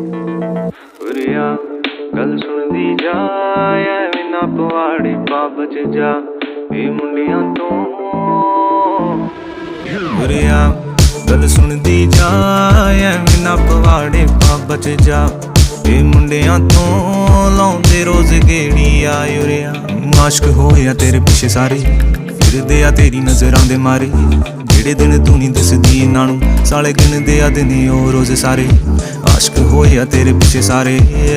urea गल सुनदी जा एवें ना पवाड़े पब च जा ए मुंडियां तो उरिया गल सुनदी जा एवें ना पवाड़े पब च जा ए मुंडियां तो लाउंदे रोज गेड़ी आ उरिया आशिक होया तेरे पिछे सारे फिरदे आ तेरी नजरां दे मारे जेड़े दिन तू नहीं दसदी इन्हां नूं साले गिनदे आ दिन ओ रोज सारे आशिक होया तेरे पिछे सारे